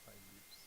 5 minutes.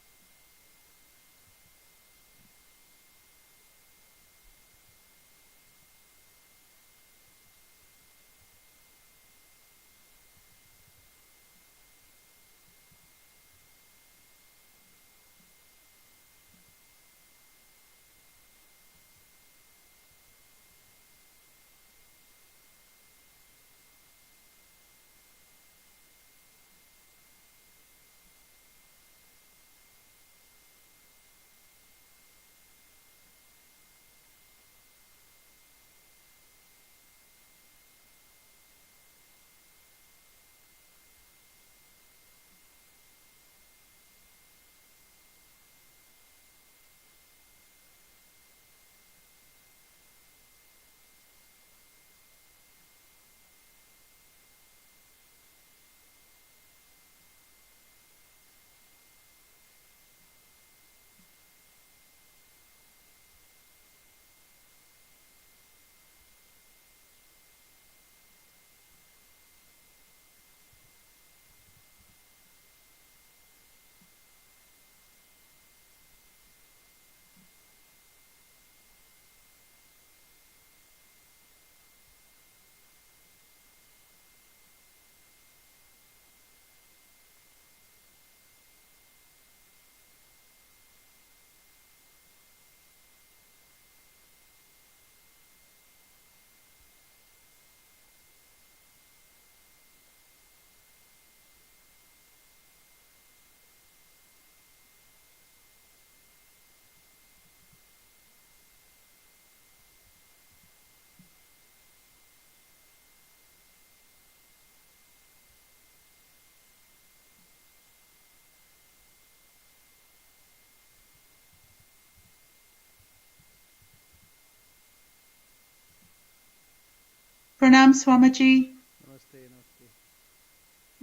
Pranam Swamiji. Namaste, namaste.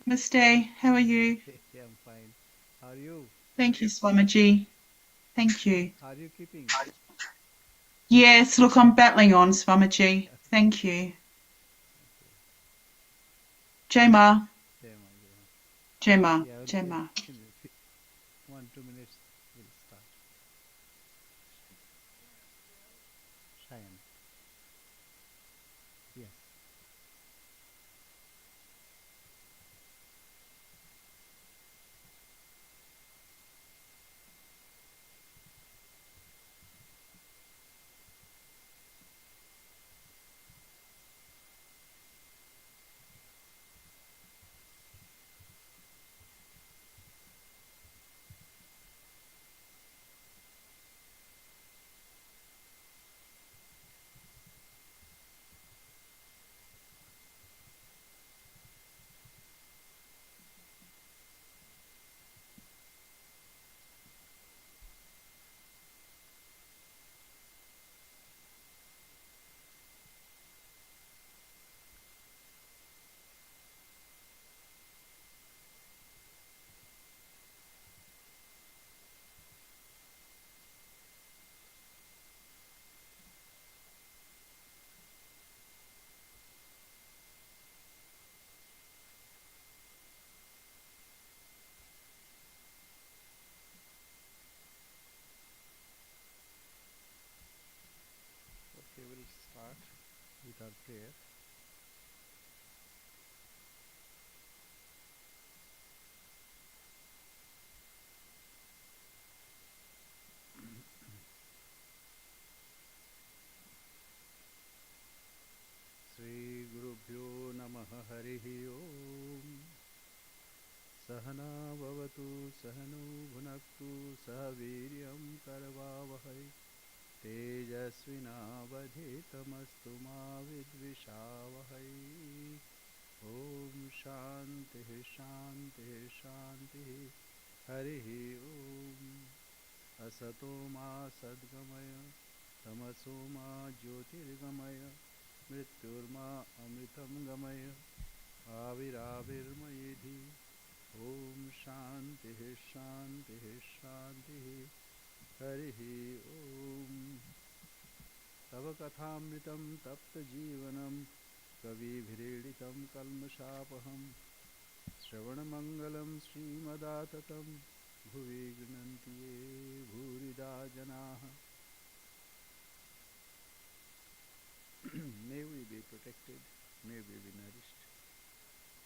Namaste. How are you? I'm fine. How are you? Thank you, Swamiji. Thank you. How are you keeping? Yes, look, I'm battling on, Swamiji. Thank you. Okay. Jai Ma. Jai Ma, Jai Ma. Jai Ma. Yeah, Jai Ma. in 1 2 minutes we'll start. Cheyenne. Yes. Okay, we'll start with our prayer. Sri Gurubhyo Namaha Harihi Om. Sahana Bhavatu Sahanu Bhunaktu Sahaviryam Karavavahai तेजस्विनावधीतमस्तु मा विद्विषावहै ॐ शान्तिः शान्तिः शान्तिः हरिः ॐ असतो मा सद्गमय तमसो मा ज्योतिर्गमय मृत्युर्मा अमृतं गमय आविराविर्मयेधि ॐ शान्तिः शान्तिः शान्तिः हरिः ॐ तव कथामृतं तप्तजीवनं कविभिरीडितं कल्मषापहं श्रवणमङ्गलं श्रीमदाततं bhuvi grinanti ye bhurida janaha. May we be protected, may we be nourished,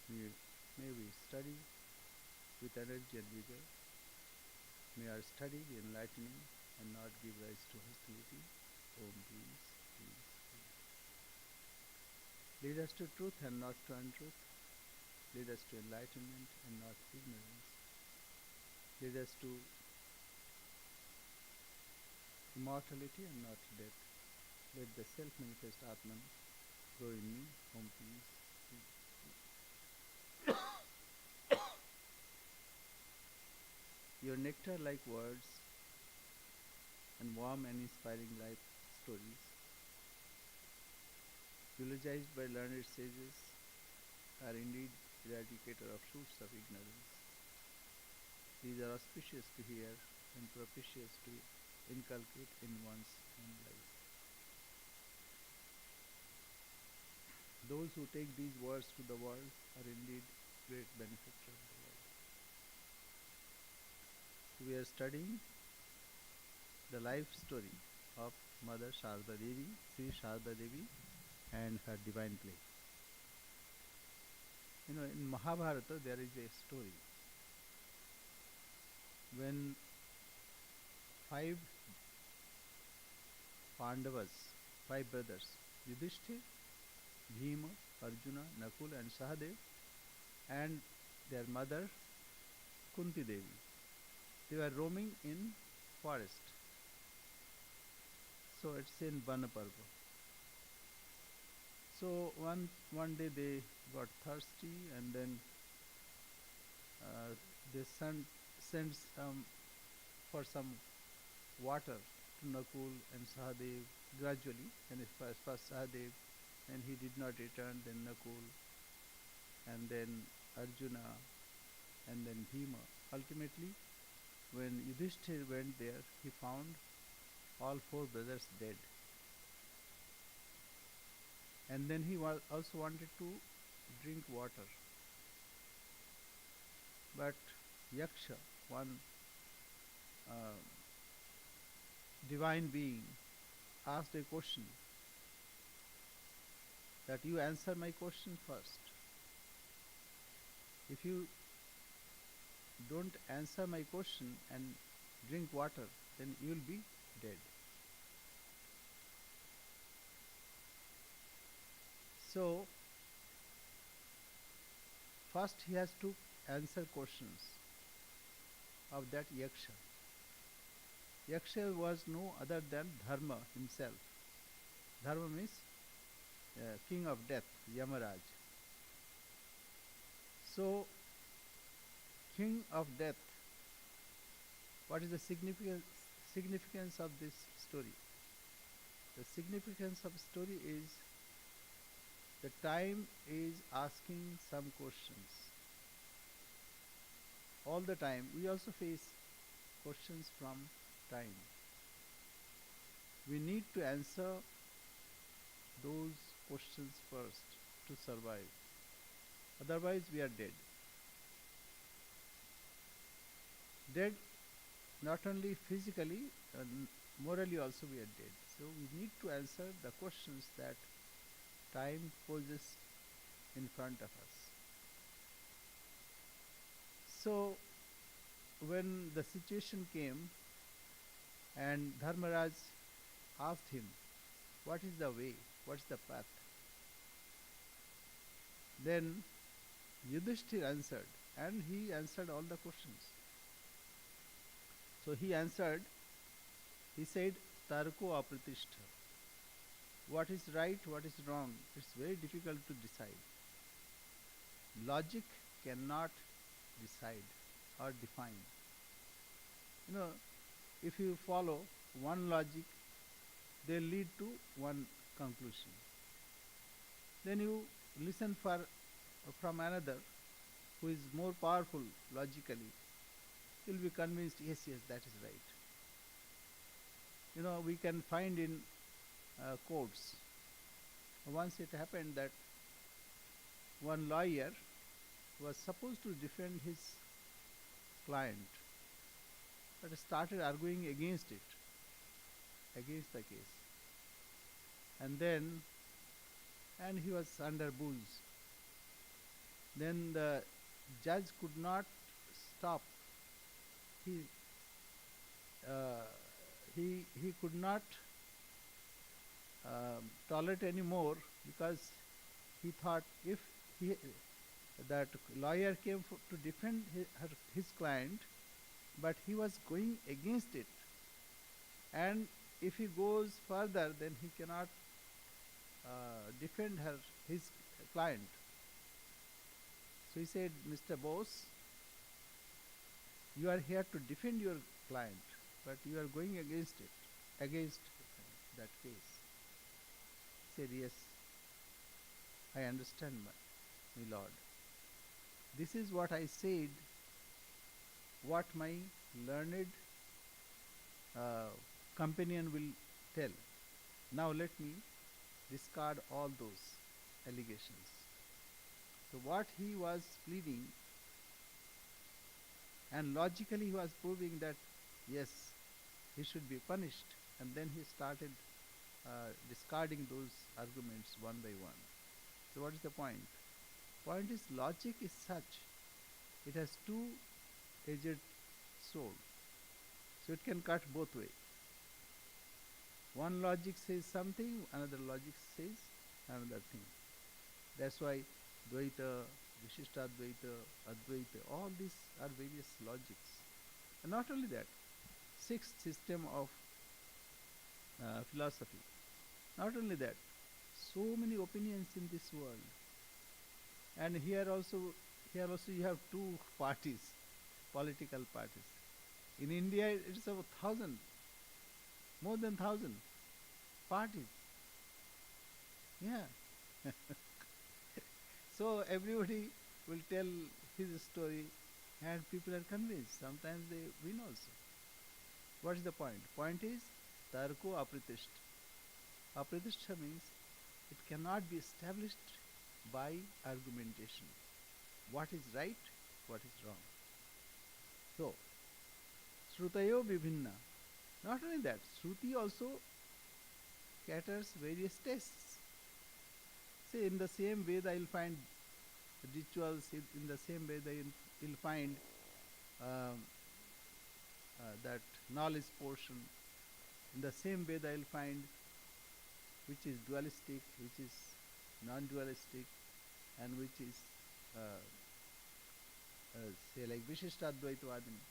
may we study with energy and vigor, may our study be enlightening and not give rise to hostility. Om peace, peace, peace. Lead us to truth and not to untruth. Lead us to enlightenment and not ignorance. Lead us to immortality and not death. Let the self-manifest Atman grow in me. Om peace, peace, peace. Your nectar-like words and warm and inspiring life stories, eulogized by learned sages, are indeed eradicator of roots of ignorance. These are auspicious to hear and propitious to inculcate in one's own life. Those who take these words to the world are indeed great benefactors of the world. We are studying the life story of Mother Sarada Devi, Sri Sarada Devi, and her divine play. You know, in Mahabharata there is a story when 5 Pandavas, 5 brothers, Yudhishthir, Bhima, Arjuna, Nakul and Sahadev, and their mother Kunti Devi, they were roaming in forest. So it's in Vanaparva. So one day they got thirsty, and then they sent for some water to Nakul and Sahadev gradually. And first Sahadev, and he did not return, then Nakul, and then Arjuna, and then Bhima. Ultimately, when Yudhishthir went there, he found all 4 brothers dead. And then he also wanted to drink water. But Yaksha, one divine being, asked a question, that you answer my question first. If you don't answer my question and drink water, then you will be dead. So first he has to answer questions of that Yaksha. Yaksha was no other than Dharma himself. Dharma means king of death, Yamaraj. So, king of death, what is the significance of this story? The significance of the story is the time is asking some questions. All the time. We also face questions from time. We need to answer those questions first to survive. Otherwise we are dead. Dead not only physically, morally also we are dead. So we need to answer the questions that time poses in front of us. So when the situation came and Dharmaraj asked him, what is the way, what's the path? Then Yudhishthir answered, and he answered all the questions. So he answered, he said, Tarko apratishta. What is right, what is wrong, it's very difficult to decide. Logic cannot decide or define. You know, if you follow one logic, they lead to one conclusion. Then you listen from another who is more powerful logically. You'll be convinced, yes, that is right. You know, we can find in courts. Once it happened that one lawyer was supposed to defend his client, but started arguing against it, against the case. And then, and he was under booze. Then the judge could not stop. He, uh, he could not tolerate anymore, because he thought if he, that lawyer came to defend his client, but he was going against it, and if he goes further, then he cannot defend his client. So he said, Mr. Bose, you are here to defend your client, but you are going against it, against that case. He said, yes, I understand, my lord. This is what I said, what my learned companion will tell. Now let me discard all those allegations. So what he was pleading, and logically he was proving that yes, he should be punished, and then he started discarding those arguments one by one. So what is the point? Point is, logic is such, it has two-edged sword, so it can cut both ways. One logic says something, another logic says another thing. That's why Dvaita, Vishishtadvaita, Advaita, all these are various logics. And not only that, sixth system of philosophy. Not only that, so many opinions in this world. And here also you have two parties, political parties. In India, it is over 1,000, more than 1,000 parties. Yeah. So everybody will tell his story, and people are convinced. Sometimes they win also. What is the point? Point is, tarko apritishta. Apritishta means it cannot be established by argumentation. What is right, what is wrong. So, Srutayo Vibhinna. Not only that, Shruti also caters various tastes. Say, in the same Veda you'll find rituals, in the same Veda you'll find um, that knowledge portion. In the same Veda you'll find which is dualistic, which is non-dualistic, and which is say like Vishishtadvaitavadini.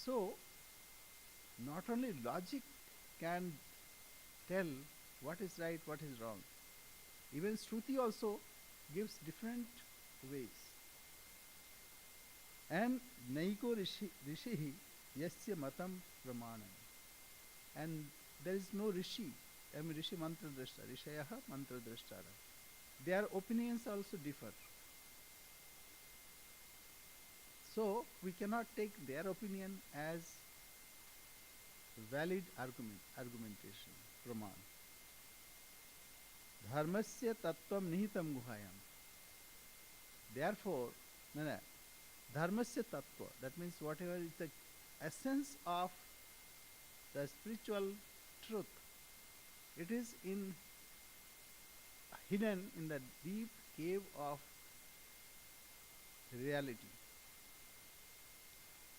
So, not only logic can tell what is right, what is wrong. Even Shruti also gives different ways. And Naiko Rishihi Yasya Matam Pramanam. And there is no Rishi. I mean Rishi Mantra Drashta, Rishayaha Mantra Drashtara. Their opinions also differ. So we cannot take their opinion as valid argumentation, praman. Dharmasya tattvam nihitam guhayam. Therefore, dharmasya tattva, that means whatever is the essence of the spiritual truth, it is hidden in the deep cave of reality.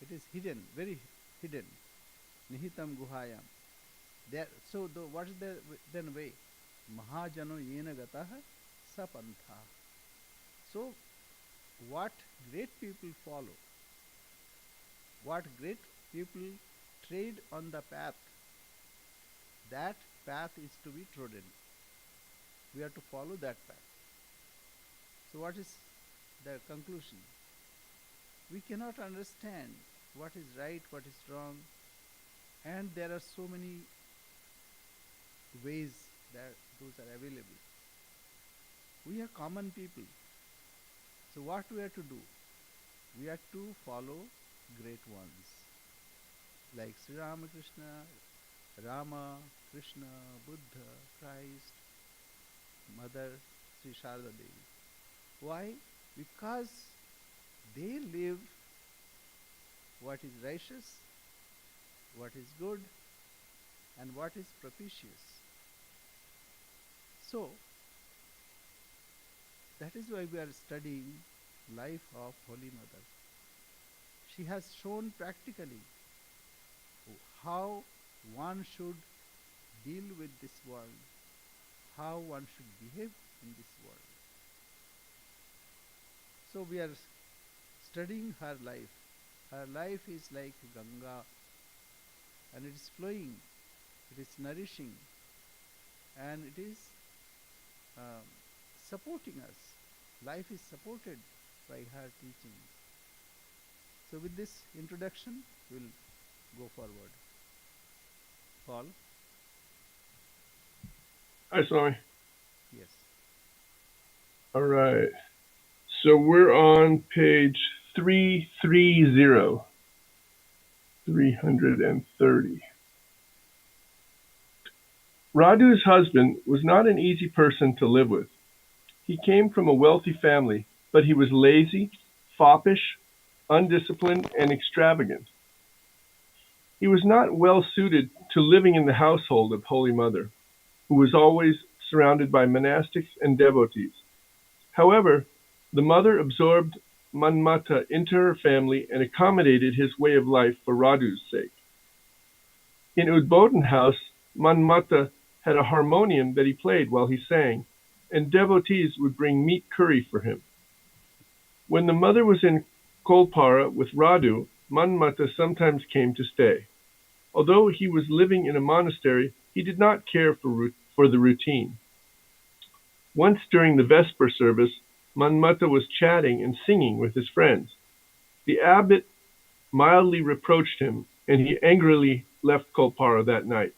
It is hidden, very hidden. Nihitam guhayam. So what is the then way? Mahajano yena gataha sapantha. So what great people follow, what great people tread on the path, that path is to be trodden. We have to follow that path. So what is the conclusion? We cannot understand what is right, what is wrong, and there are so many ways that those are available. We are common people. So what we have to do? We have to follow great ones like Sri Ramakrishna, Rama, Krishna, Buddha, Christ, Mother Sri Sarada Devi. Why? Because they live what is righteous, what is good, and what is propitious. So that is why we are studying life of Holy Mother. She has shown practically how one should deal with this world, how one should behave in this world. So we are studying her life. Her life is like Ganga, and it is flowing, it is nourishing, and it is um, supporting us. Life is supported by her teachings. So with this introduction, we'll go forward. Paul? Hi, Swami. Yes. All right. So we're on page 330. 330. Radu's husband was not an easy person to live with. He came from a wealthy family, but he was lazy, foppish, undisciplined, and extravagant. He was not well suited to living in the household of Holy Mother, who was always surrounded by monastics and devotees. However, the mother absorbed Manmata into her family and accommodated his way of life for Radu's sake. In Udbodhan house, Manmata had a harmonium that he played while he sang, and devotees would bring meat curry for him. When the mother was in Kolpara with Radu, Manmata sometimes came to stay. Although he was living in a monastery, he did not care for the routine. Once during the Vesper service, Manmata was chatting and singing with his friends. The abbot mildly reproached him, and he angrily left Kolpara that night.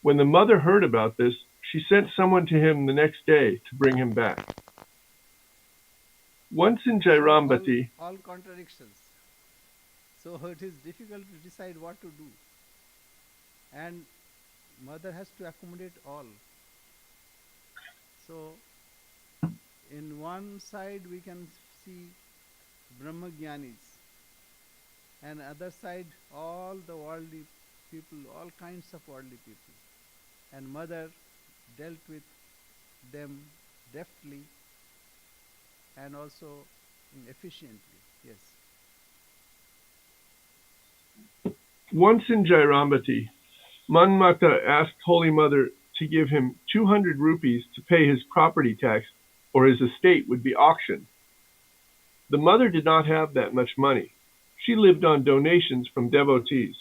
When the mother heard about this, she sent someone to him the next day to bring him back. Once in So Jairambati, all contradictions. So it is difficult to decide what to do. And mother has to accommodate all. So in one side we can see Brahmagyanis, and other side all the worldly people, all kinds of worldly people. And mother dealt with them deftly and also efficiently. Yes. once in Jairambati, Manmata asked Holy Mother to give him 200 rupees to pay his property tax, or his estate would be auctioned. The mother did not have that much money. She lived on donations from devotees.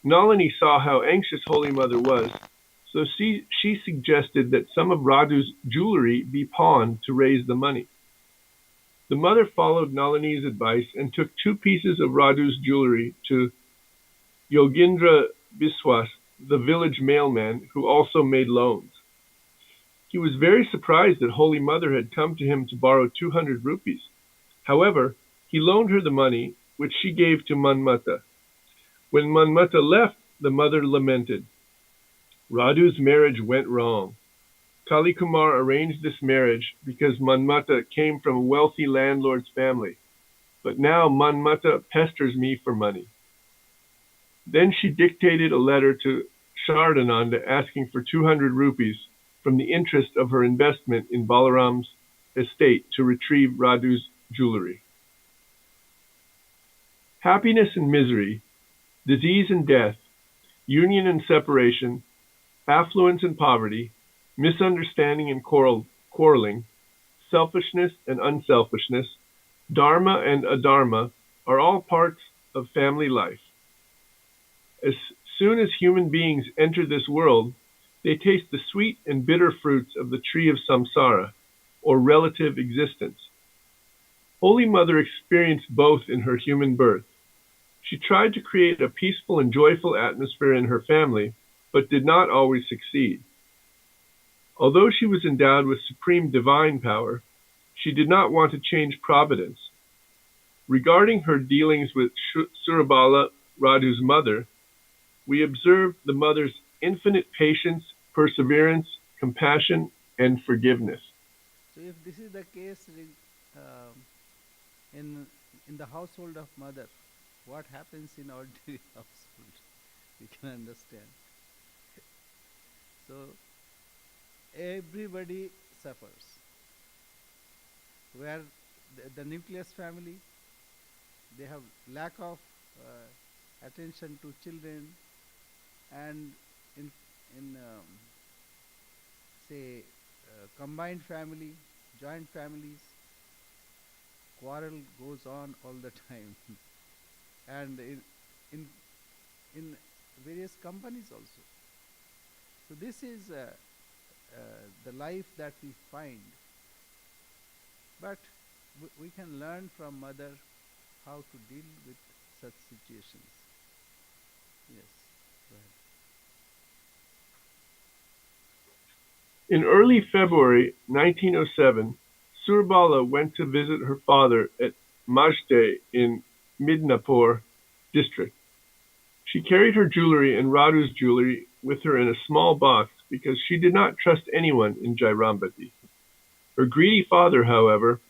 Nalini saw how anxious Holy Mother was, so she suggested that some of Radu's jewelry be pawned to raise the money. The mother followed Nalini's advice and took 2 pieces of Radu's jewelry to Yogindra Biswas, the village mailman, who also made loans. He was very surprised that Holy Mother had come to him to borrow 200 rupees. However, he loaned her the money, which she gave to Manmata. When Manmata left, the mother lamented. Radu's marriage went wrong. Kali Kumar arranged this marriage because Manmata came from a wealthy landlord's family. But now Manmata pesters me for money. Then she dictated a letter to Shardananda asking for 200 rupees from the interest of her investment in Balaram's estate to retrieve Radu's jewelry. Happiness and misery, disease and death, union and separation, affluence and poverty, misunderstanding and quarreling, selfishness and unselfishness, dharma and adharma are all parts of family life. As soon as human beings enter this world, they taste the sweet and bitter fruits of the tree of samsara, or relative existence. Holy Mother experienced both in her human birth. She tried to create a peaceful and joyful atmosphere in her family, but did not always succeed. Although she was endowed with supreme divine power, she did not want to change providence. Regarding her dealings with Surabala, Radu's mother, we observe the mother's infinite patience, perseverance, compassion, and forgiveness. So if this is the case in the household of mother, what happens in ordinary household. We can understand. So everybody suffers. Where the nucleus family, they have lack of attention to children, and in say combined family, joint families, quarrel goes on all the time, and in in various companies also. So this is the life that we find, but we can learn from mother how to deal with such situations. Yes, go ahead. In early February 1907, Surbala went to visit her father at Majde in Midnapur district. She carried her jewelry and Radu's jewelry with her in a small box because she did not trust anyone in Jairambati. Her greedy father, however,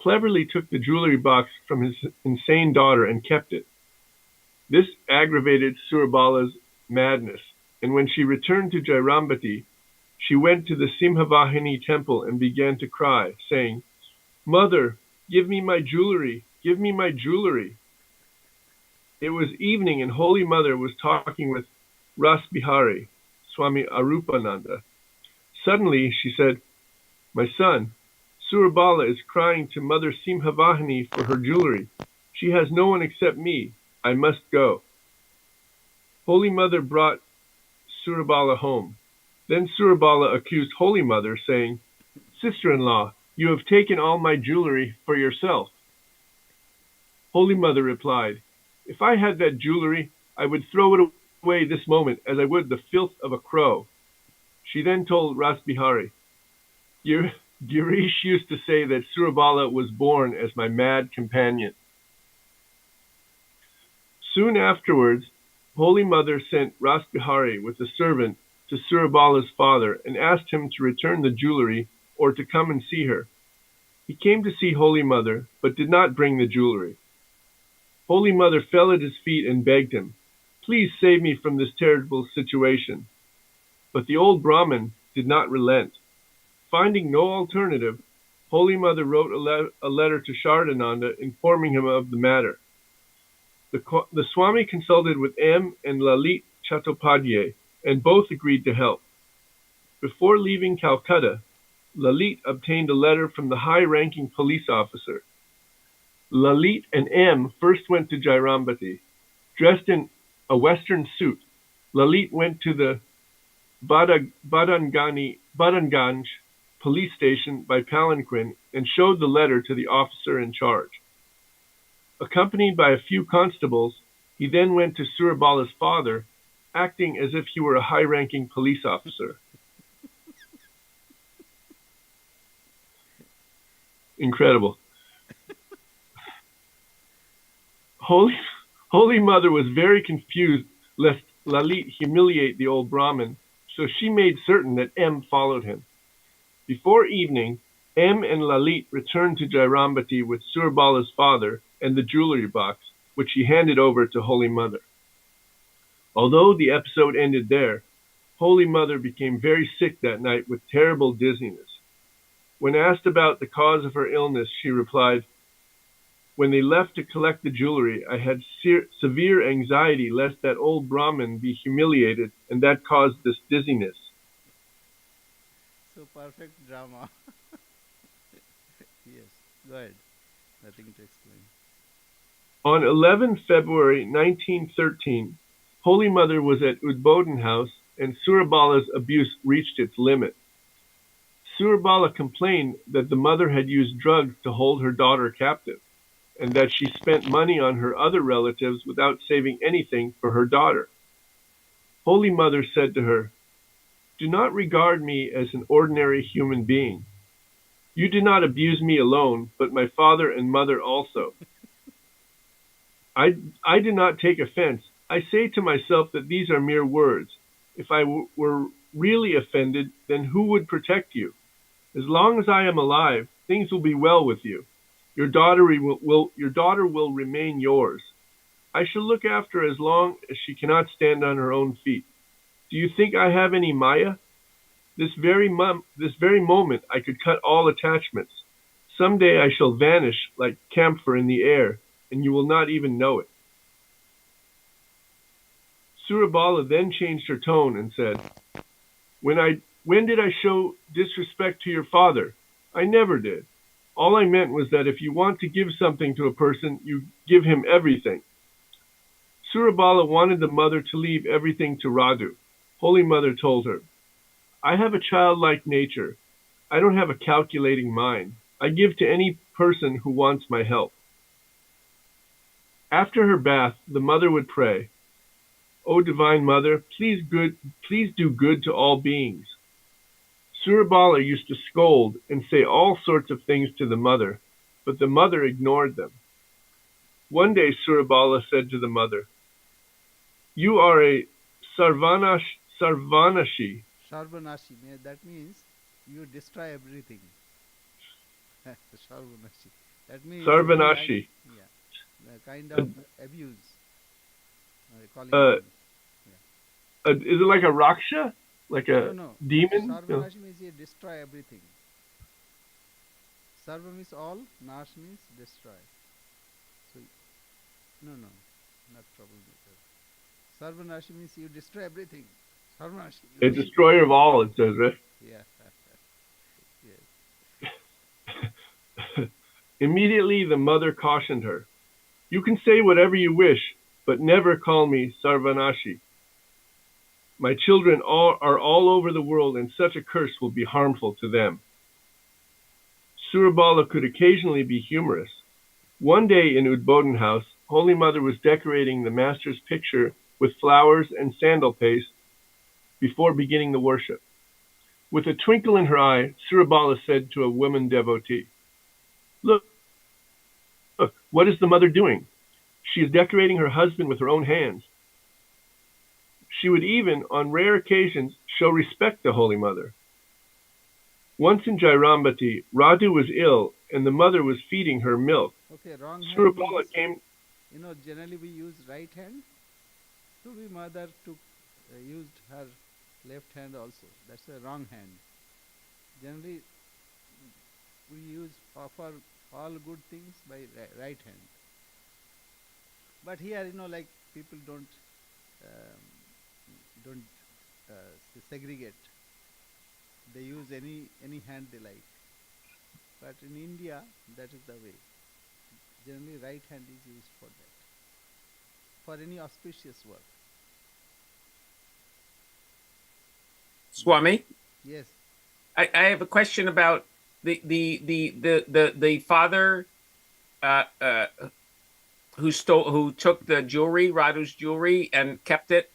cleverly took the jewelry box from his insane daughter and kept it. This aggravated Surbala's madness, and when she returned to Jairambati, she went to the Simhavahini temple and began to cry, saying, "Mother, give me my jewelry, give me my jewelry." It was evening and Holy Mother was talking with Ras Bihari, Swami Arupananda. Suddenly she said, "My son, Surabala is crying to Mother Simhavahini for her jewelry. She has no one except me. I must go." Holy Mother brought Surabala home. Then Surabala accused Holy Mother, saying, "Sister-in-law, you have taken all my jewelry for yourself." Holy Mother replied, "If I had that jewelry, I would throw it away this moment as I would the filth of a crow." She then told Ras Bihari, "Girish used to say that Surabala was born as my mad companion." Soon afterwards, Holy Mother sent Ras Bihari with a servant to Surabala's father and asked him to return the jewelry or to come and see her. He came to see Holy Mother, but did not bring the jewelry. Holy Mother fell at his feet and begged him, "Please save me from this terrible situation." But the old Brahmin did not relent. Finding no alternative, Holy Mother wrote a letter to Shardananda informing him of the matter. The Swami consulted with M. and Lalit Chattopadhyay, and both agreed to help. Before leaving Calcutta, Lalit obtained a letter from the high-ranking police officer. Lalit and M first went to Jairambati. Dressed in a western suit, Lalit went to the Badanganj police station by palanquin and showed the letter to the officer in charge. Accompanied by a few constables, he then went to Surabala's father, acting as if he were a high-ranking police officer. Incredible. Holy Mother was very confused lest Lalit humiliate the old Brahmin, so she made certain that M followed him. Before evening, M and Lalit returned to Jairambati with Surabala's father and the jewelry box, which he handed over to Holy Mother. Although the episode ended there, Holy Mother became very sick that night with terrible dizziness. When asked about the cause of her illness, she replied, "When they left to collect the jewelry, I had severe anxiety lest that old Brahmin be humiliated, and that caused this dizziness." So perfect drama. Yes, go ahead. Nothing to explain. On 11 February 1913, Holy Mother was at Udbodhan House and Surabala's abuse reached its limit. Surabala complained that the mother had used drugs to hold her daughter captive, and that she spent money on her other relatives without saving anything for her daughter. Holy Mother said to her, "Do not regard me as an ordinary human being. You did not abuse me alone, but my father and mother also. I do not take offense. I say to myself that these are mere words. If I were really offended, then who would protect you? As long as I am alive, things will be well with you. Your daughter will remain yours. I shall look after her as long as she cannot stand on her own feet. Do you think I have any Maya? This very moment I could cut all attachments. Some day I shall vanish like camphor in the air, and you will not even know it. Surabala then changed her tone and said, When did I show disrespect to your father? I never did. All I meant was that if you want to give something to a person, you give him everything. Surabala wanted the mother to leave everything to Radu. Holy Mother told her, I have a childlike nature. I don't have a calculating mind. I give to any person who wants my help. After her bath, the mother would pray, O Divine Mother, please do good to all beings. Surabala used to scold and say all sorts of things to the mother, but the mother ignored them. One day Surabala said to the mother, You are a Sarvanashi. Sarvanashi, that means you destroy everything. Sarvanashi. That means Sarvanashi. The kind of abuse. Calling Is it like a Raksha? Like a no. demon? Sarvanashi means you destroy everything. Sarva means all, Nash means destroy. So, no, not troublemaker. Sarvanashi means you destroy everything. Sarvanashi. A destroyer of all, it says, right? Yeah. Yes. Immediately the mother cautioned her, You can say whatever you wish, but never call me Sarvanashi. My children are all over the world, and such a curse will be harmful to them. Surabala could occasionally be humorous. One day in Udbodhan house, Holy Mother was decorating the master's picture with flowers and sandal paste before beginning the worship. With a twinkle in her eye, Surabala said to a woman devotee, Look, what is the mother doing? She is decorating her husband with her own hands. She would even, on rare occasions, show respect to Holy Mother. Once in Jairambati, Radu was ill, and the mother was feeding her milk. Okay, wrong hand Surabala means, came. Generally we use right hand. To be mother took used her left hand also. That's a wrong hand. Generally, we use for all good things by right hand. But here, like people don't segregate. They use any hand they like. But in India, that is the way. Generally, right hand is used for that. For any auspicious work. Swami, Yes. I have a question about the father who took the jewelry, Radu's jewelry, and kept it.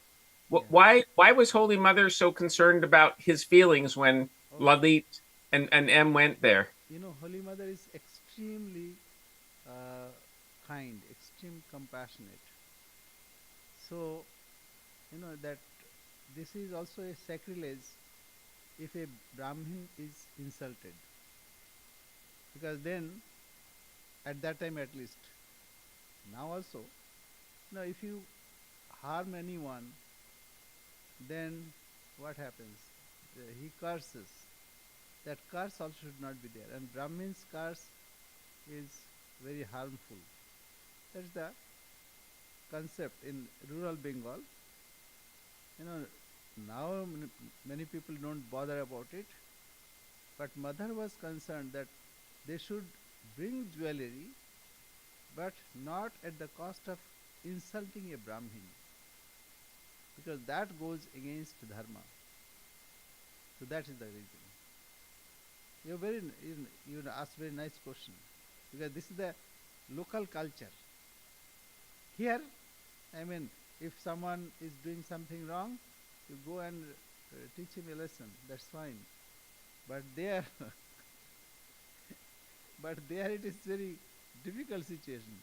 Yeah. Why was Holy Mother so concerned about his feelings when Lalit and M went there? Holy Mother is extremely kind, extreme compassionate. So, that this is also a sacrilege if a Brahmin is insulted. Because then, at that time at least, now also, if you harm anyone, then what happens? He curses. That curse also should not be there. And Brahmin's curse is very harmful. That's the concept in rural Bengal. Now many people don't bother about it. But mother was concerned that they should bring jewelry, but not at the cost of insulting a Brahmin. Because that goes against dharma. So that is the reason. You asked very nice question. Because this is the local culture. Here, if someone is doing something wrong, you go and teach him a lesson. That's fine. But there, it is very difficult situation.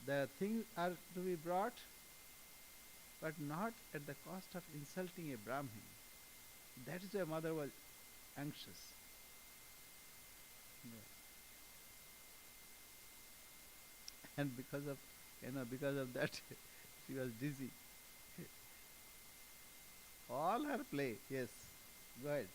The things are to be brought, but not at the cost of insulting a Brahmin. That is why mother was anxious. Yeah. And because of Because of that, she was dizzy. All her play, yes. Go ahead.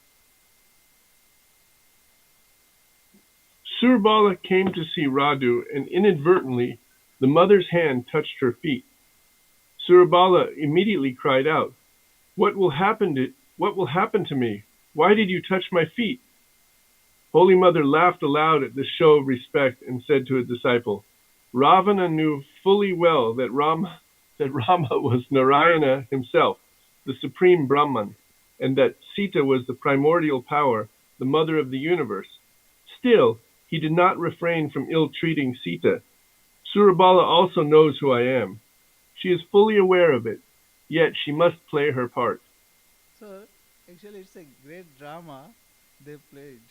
Surabala came to see Radu, and inadvertently the mother's hand touched her feet. Surabala immediately cried out, What will happen to me? Why did you touch my feet?" Holy Mother laughed aloud at this show of respect and said to a disciple, "Ravana knew fully well that Rama was Narayana himself, the supreme Brahman, and that Sita was the primordial power, the mother of the universe. Still, he did not refrain from ill-treating Sita. Surabala also knows who I am. She is fully aware of it, yet she must play her part." So, actually, it's a great drama they played,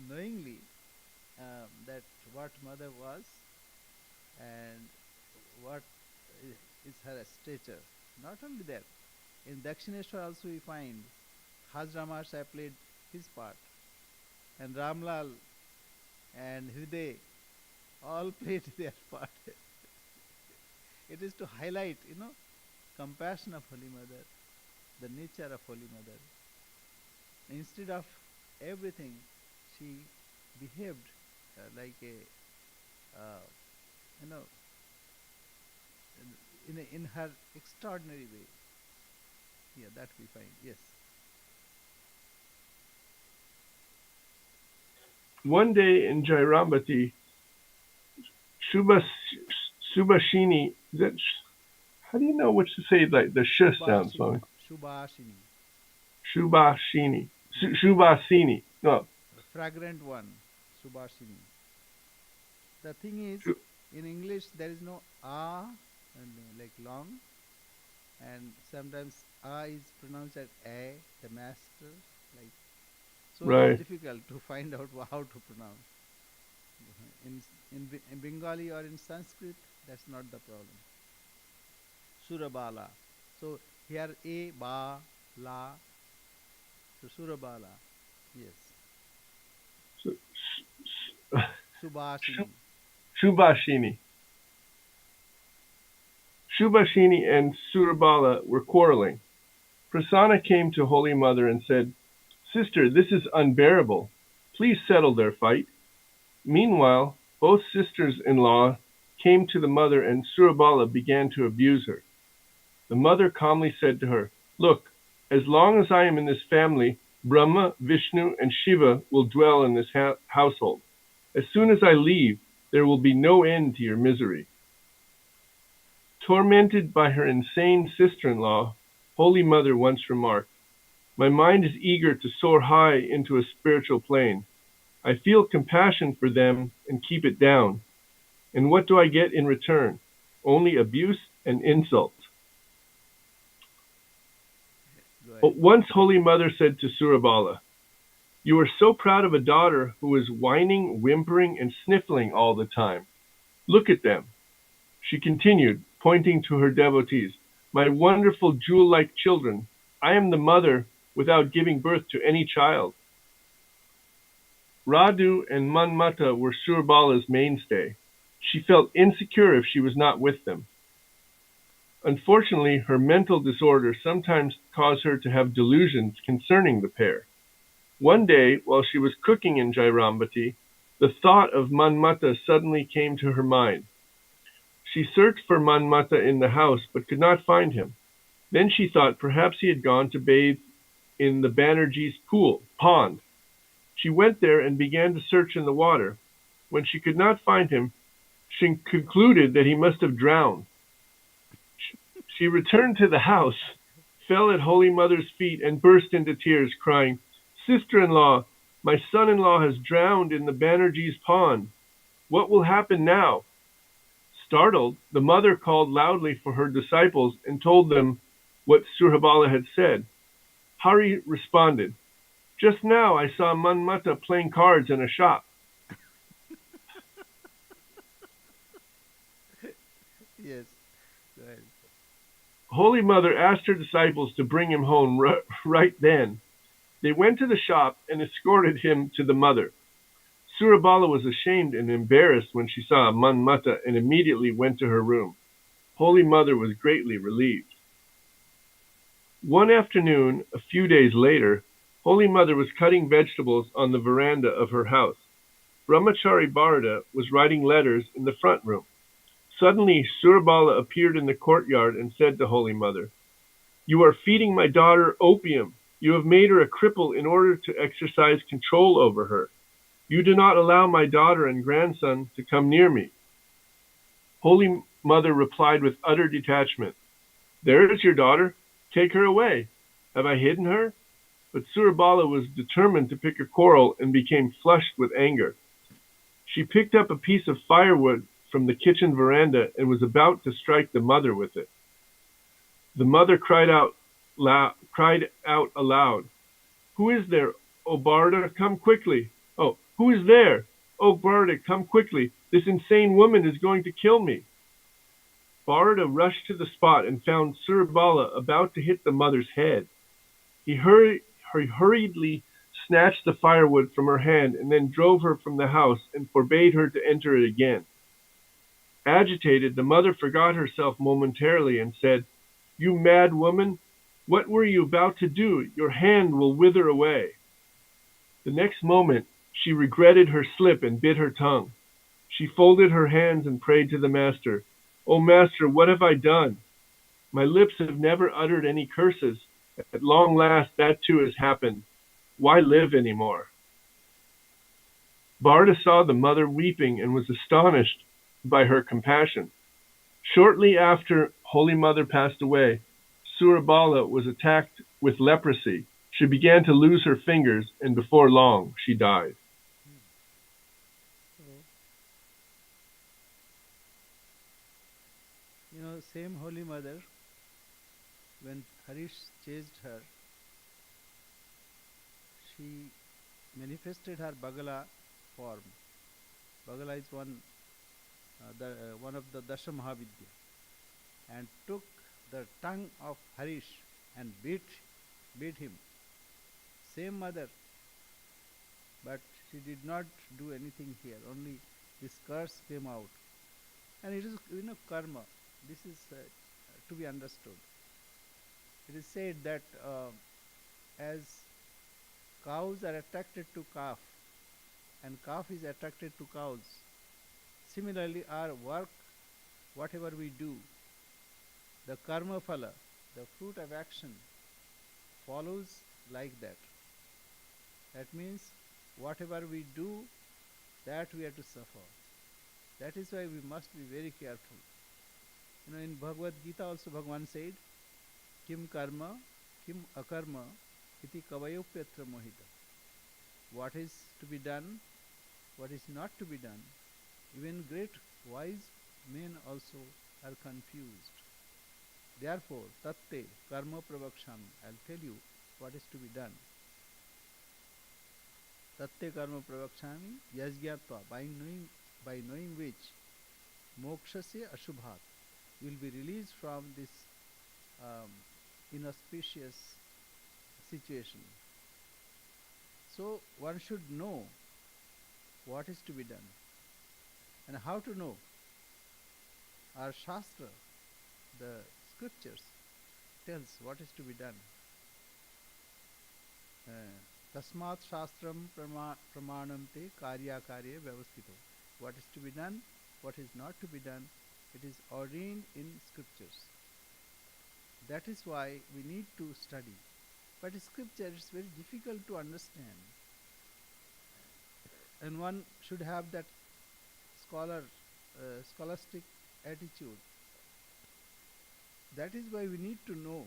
knowingly that what mother was and what is her stature. Not only that, in Dakshineshwar also we find Hajramasha played his part, and Ramlal and Hriday all played their part. It is to highlight, compassion of Holy Mother, the nature of Holy Mother. Instead of everything, she behaved like a, you know, in her extraordinary way. Yeah, that we find. Yes. One day in Jairambati, Shubhas, Subhashini, how do you know what to say like the sh sound, Swami? Shubhashini. Shubhashini. Shubhasini. No. Fragrant one. Subhashini. The thing is, Shu- in English there is no a and like long, and sometimes a is pronounced as a, the master, like so. It is Right. difficult to find out how to pronounce. In Bengali or in Sanskrit, that's not the problem. Surabala. So here a ba la. So Surabala. Yes. So, Subhashini. Shubhashini. Shubhashini and Surabala were quarreling. Prasanna came to Holy Mother and said, "Sister, this is unbearable. Please settle their fight." Meanwhile, both sisters-in-law came to the mother and Surabala began to abuse her. The mother calmly said to her, "Look, as long as I am in this family, Brahma, Vishnu, and Shiva will dwell in this household. As soon as I leave, there will be no end to your misery." Tormented by her insane sister-in-law, Holy Mother once remarked, "My mind is eager to soar high into a spiritual plane. I feel compassion for them and keep it down. And what do I get in return? Only abuse and insult." Go But ahead. once Holy Mother said to Surabala, "You are so proud of a daughter who is whining, whimpering, and sniffling all the time. Look at them." She continued, pointing to her devotees, "My wonderful jewel-like children. I am the mother without giving birth to any child." Radu and Manmata were Surabala's mainstay. She felt insecure if she was not with them. Unfortunately, her mental disorder sometimes caused her to have delusions concerning the pair. One day, while she was cooking in Jairambati, the thought of Manmata suddenly came to her mind. She searched for Manmata in the house but could not find him. Then she thought perhaps he had gone to bathe in the Banerjee's pond. She went there and began to search in the water. When she could not find him, she concluded that he must have drowned. She returned to the house, fell at Holy Mother's feet, and burst into tears, crying, "Sister-in-law, my son-in-law has drowned in the Banerjee's pond. What will happen now?" Startled, the mother called loudly for her disciples and told them what Surabala had said. Hari responded, "Just now I saw Manmata playing cards in a shop." Yes. Go ahead. Holy Mother asked her disciples to bring him home right then. They went to the shop and escorted him to the mother. Surabala was ashamed and embarrassed when she saw Manmata and immediately went to her room. Holy Mother was greatly relieved. One afternoon, a few days later, Holy Mother was cutting vegetables on the veranda of her house. Brahmachari Bharata was writing letters in the front room. Suddenly, Surabala appeared in the courtyard and said to Holy Mother, "You are feeding my daughter opium. You have made her a cripple in order to exercise control over her. You do not allow my daughter and grandson to come near me." Holy Mother replied with utter detachment, "There is your daughter. Take her away. Have I hidden her?" But Surabala was determined to pick a quarrel and became flushed with anger. She picked up a piece of firewood from the kitchen veranda and was about to strike the mother with it. The mother cried out aloud, "Who is there? O Bharata, come quickly! Oh, who is there? Oh, Bharata, come quickly! This insane woman is going to kill me!" Bharata rushed to the spot and found Surabala about to hit the mother's head. He hurriedly snatched the firewood from her hand and then drove her from the house and forbade her to enter it again. Agitated, the mother forgot herself momentarily and said, "You mad woman, what were you about to do? Your hand will wither away." The next moment, she regretted her slip and bit her tongue. She folded her hands and prayed to the Master, "O Master, what have I done? My lips have never uttered any curses. At long last, that too has happened. Why live any more?" Bharata saw the mother weeping and was astonished by her compassion. Shortly after Holy Mother passed away, Surabala was attacked with leprosy. She began to lose her fingers, and before long, she died. So, same Holy Mother, when Harish chased her, she manifested her Bagala form. Bagala is one of the Dasha Mahavidya, and took the tongue of Harish and beat him. Same mother, but she did not do anything here. Only this curse came out, and it is karma. This is to be understood. It is said that as cows are attracted to calf, and calf is attracted to cows, similarly our work, whatever we do, the karma phala, the fruit of action, follows like that. That means whatever we do, that we have to suffer. That is why we must be very careful. In Bhagavad Gita also Bhagavan said, "Kim karma, kim akarma, iti kavayopyatra mohita." What is to be done, what is not to be done. Even great wise men also are confused. Therefore, tatte karma pravakshami. I'll tell you what is to be done. Tatte karma pravakshami yajñatva, by knowing which mokshasya ashubhat, you will be released from this inauspicious situation. So one should know what is to be done. And how to know? Our Shastra, the scriptures, tells what is to be done. Tasmat Shastram Pramanam te karya karye vyavastito. What is to be done, what is not to be done, it is ordained in scriptures. That is why we need to study. But scripture is very difficult to understand. And one should have that scholastic attitude. That is why we need to know.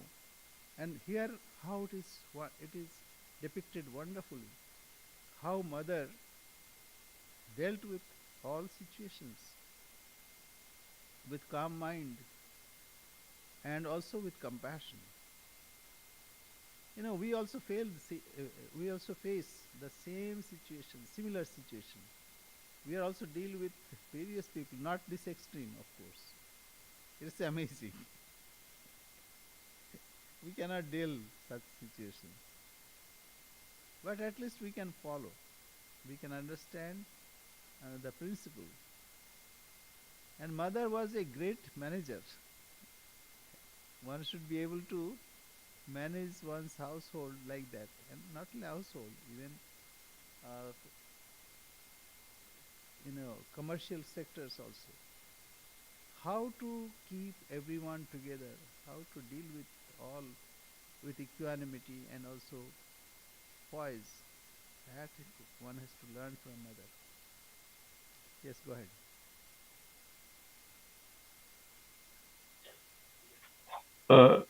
And here how it is depicted wonderfully. How mother dealt with all situations with calm mind and also with compassion. We also we also face the same situation, similar situation. We are also deal with various people, not this extreme, of course. It's amazing. We cannot deal such situations. But at least we can follow. We can understand the principle. And mother was a great manager. One should be able to manage one's household like that, and not only household, even uh, commercial sectors also. How to keep everyone together, how to deal with all with equanimity and also poise. That one has to learn from mother. Yes, go ahead. Uh,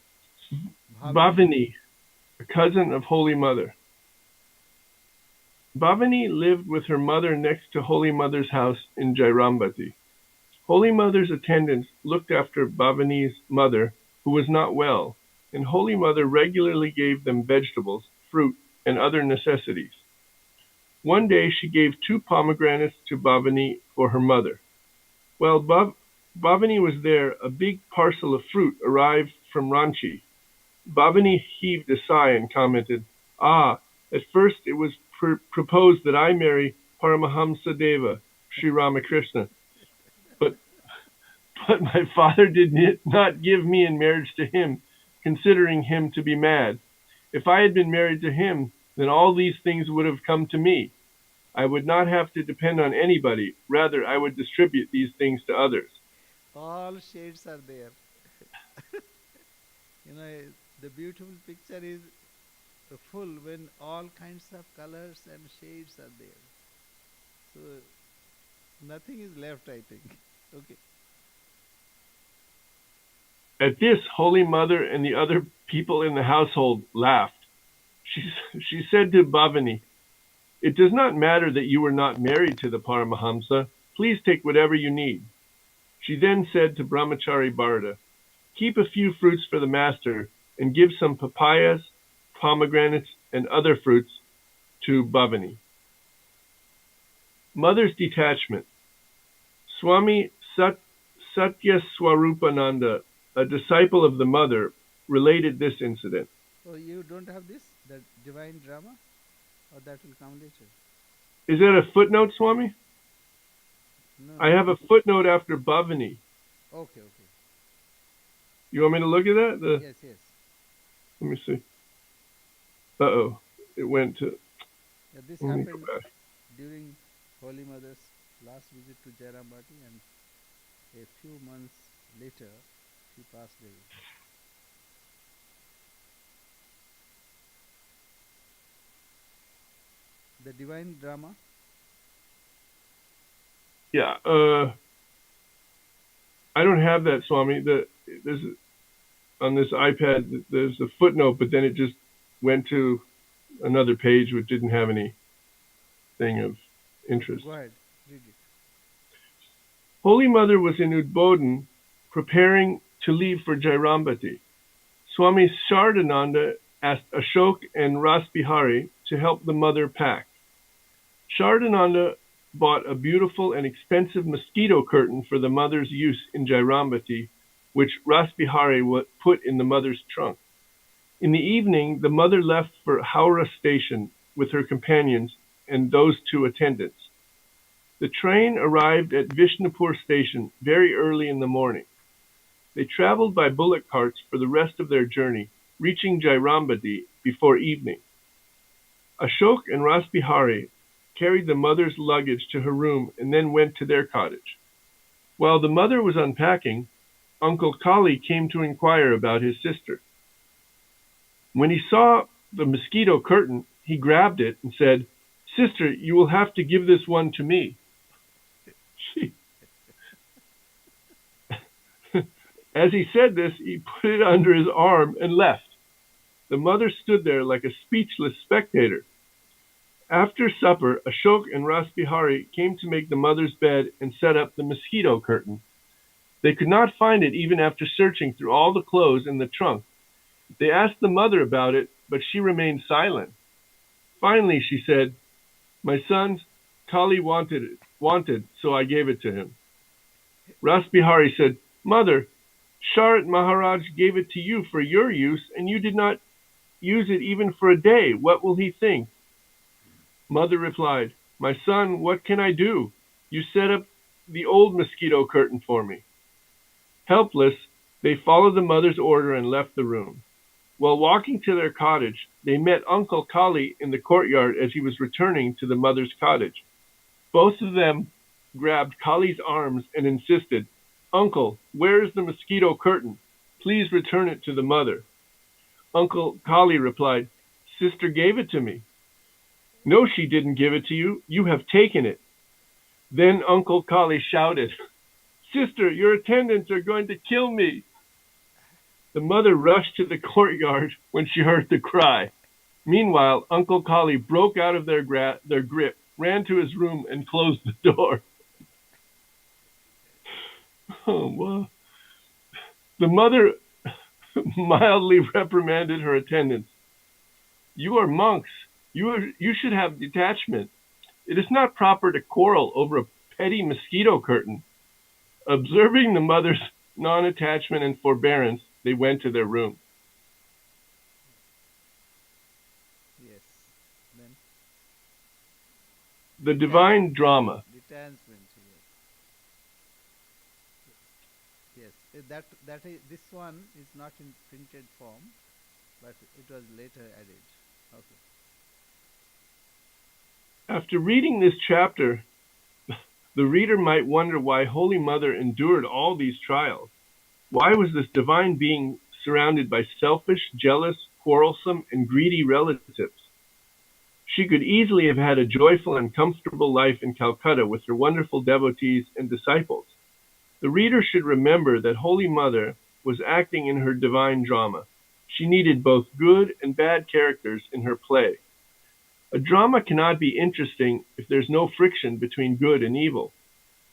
Bhavini. Bhavini, a cousin of Holy Mother. Bhavini lived with her mother next to Holy Mother's house in Jairambati. Holy Mother's attendants looked after Bhavini's mother, who was not well, and Holy Mother regularly gave them vegetables, fruit, and other necessities. One day she gave 2 pomegranates to Bhavini for her mother. While Bhavini was there, a big parcel of fruit arrived from Ranchi. Bhavini heaved a sigh and commented, "Ah, at first it was proposed that I marry Paramahamsa Deva, Sri Ramakrishna, but but my father did not give me in marriage to him, considering him to be mad. If I had been married to him, then all these things would have come to me. I would not have to depend on anybody. Rather, I would distribute these things to others." All shades are there. You know, the beautiful picture is full when all kinds of colors and shades are there. So nothing is left, I think. Okay. At this, Holy Mother and the other people in the household laughed. She said to Bhavani, "It does not matter that you were not married to the Paramahamsa. Please take whatever you need." She then said to Brahmachari Bharata, "Keep a few fruits for the master and give some papayas, pomegranates, and other fruits to Bhavani." Mother's detachment. Swami Satyaswarupananda, a disciple of the mother, related this incident. So you don't have this, that divine drama, or that will come later? Is that a footnote, Swami? No. I have a footnote after Bhavani. Okay, okay. You want me to look at that? Yes, yes. Let me see. Uh-oh. It went to... Yeah, this Let me go happened back. during Holy Mother's last visit to Jairambati, and a few months later she passed away. The divine drama. Yeah, I don't have that, Swami. There's on this iPad, there's a footnote, but then it just went to another page which didn't have anything of interest. Go ahead, read it. Holy Mother was in Udbodhan preparing to leave for Jairambati. Swami Shardananda asked Ashok and Rasbihari to help the mother pack. Shardananda bought a beautiful and expensive mosquito curtain for the mother's use in Jairambati, which Rasbihari put in the mother's trunk. In the evening, the mother left for Howrah station with her companions and those 2 attendants. The train arrived at Vishnupur station very early in the morning. They traveled by bullock carts for the rest of their journey, reaching Jairambati before evening. Ashok and Rasbihari carried the mother's luggage to her room and then went to their cottage. While the mother was unpacking, Uncle Kali came to inquire about his sister. When he saw the mosquito curtain, he grabbed it and said, "Sister, you will have to give this one to me." As he said this, he put it under his arm and left. The mother stood there like a speechless spectator. After supper, Ashok and Rasbihari came to make the mother's bed and set up the mosquito curtain. They could not find it even after searching through all the clothes in the trunk. They asked the mother about it, but she remained silent. Finally, she said, "My sons, Kali wanted, so I gave it to him." Rasbihari said, "Mother, Sharat Maharaj gave it to you for your use, and you did not use it even for a day. What will he think?" Mother replied, "My son, what can I do? You set up the old mosquito curtain for me." Helpless, they followed the mother's order and left the room. While walking to their cottage, they met Uncle Kali in the courtyard as he was returning to the mother's cottage. Both of them grabbed Kali's arms and insisted, "Uncle, where is the mosquito curtain? Please return it to the mother." Uncle Kali replied, "Sister gave it to me." "No, she didn't give it to you. You have taken it." Then Uncle Kali shouted, "Sister, your attendants are going to kill me." The mother rushed to the courtyard when she heard the cry. Meanwhile, Uncle Kali broke out of their grip, ran to his room, and closed the door. Oh, wow. The mother mildly reprimanded her attendants. "You are monks. You should have detachment. It is not proper to quarrel over a petty mosquito curtain." Observing the mother's non-attachment and forbearance, they went to their room. Yes. Then The divine drama. detachment. Yes. Yes. This one is not in printed form, but it was later added. Okay. After reading this chapter, the reader might wonder why Holy Mother endured all these trials. Why was this divine being surrounded by selfish, jealous, quarrelsome, and greedy relatives? She could easily have had a joyful and comfortable life in Calcutta with her wonderful devotees and disciples. The reader should remember that Holy Mother was acting in her divine drama. She needed both good and bad characters in her play. A drama cannot be interesting if there's no friction between good and evil.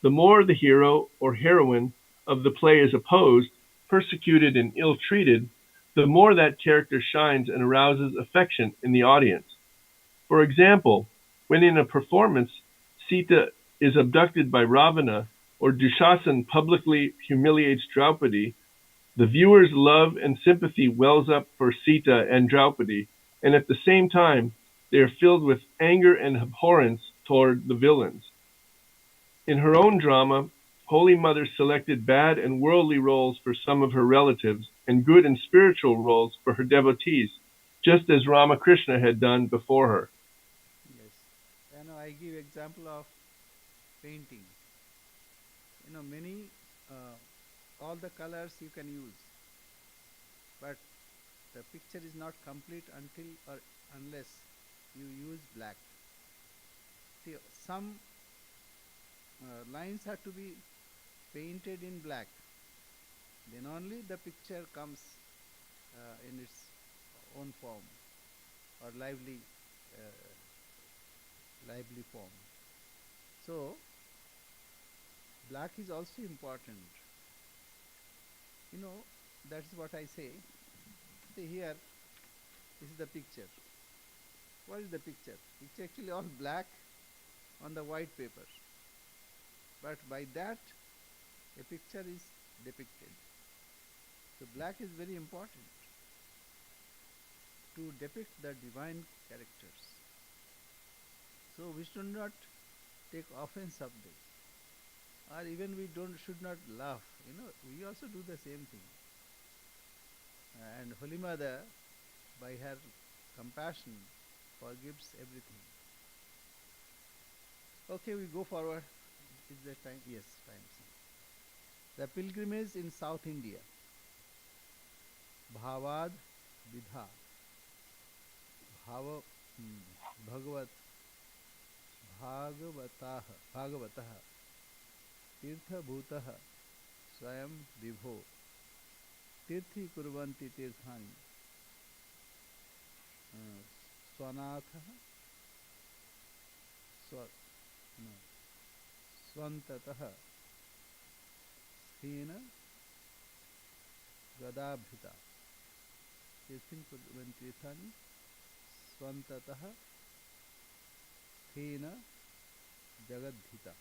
The more the hero or heroine of the play is opposed, persecuted, and ill-treated, the more that character shines and arouses affection in the audience. For example, when in a performance Sita is abducted by Ravana or Dushasan publicly humiliates Draupadi, the viewer's love and sympathy wells up for Sita and Draupadi, and at the same time, they are filled with anger and abhorrence toward the villains. In her own drama, Holy Mother selected bad and worldly roles for some of her relatives and good and spiritual roles for her devotees, just as Ramakrishna had done before her. Yes. I give example of painting. Many all the colors you can use, but the picture is not complete until or unless you use black. See, some lines have to be painted in black. Then only the picture comes in its own form or lively form. So, black is also important. That's what I say. See here, this is the picture. What is the picture? It's actually all black on the white paper. But by that, a picture is depicted. So black is very important to depict the divine characters. So we should not take offense of this. Or even we should not laugh. We also do the same thing. And Holy Mother, by her compassion, forgives everything. Okay, we go forward. Is there time? Yes, time. The pilgrimage in South India. Bhavad Vidha. Bhagavatah Tirtha Bhutah Swayam Vibho Tirthi Kurvanti Tirthani Swanatha Swantatah Sthena Gadabhita Tirthin Kurvanti Tirthani Swantatah Sthena Jagathita.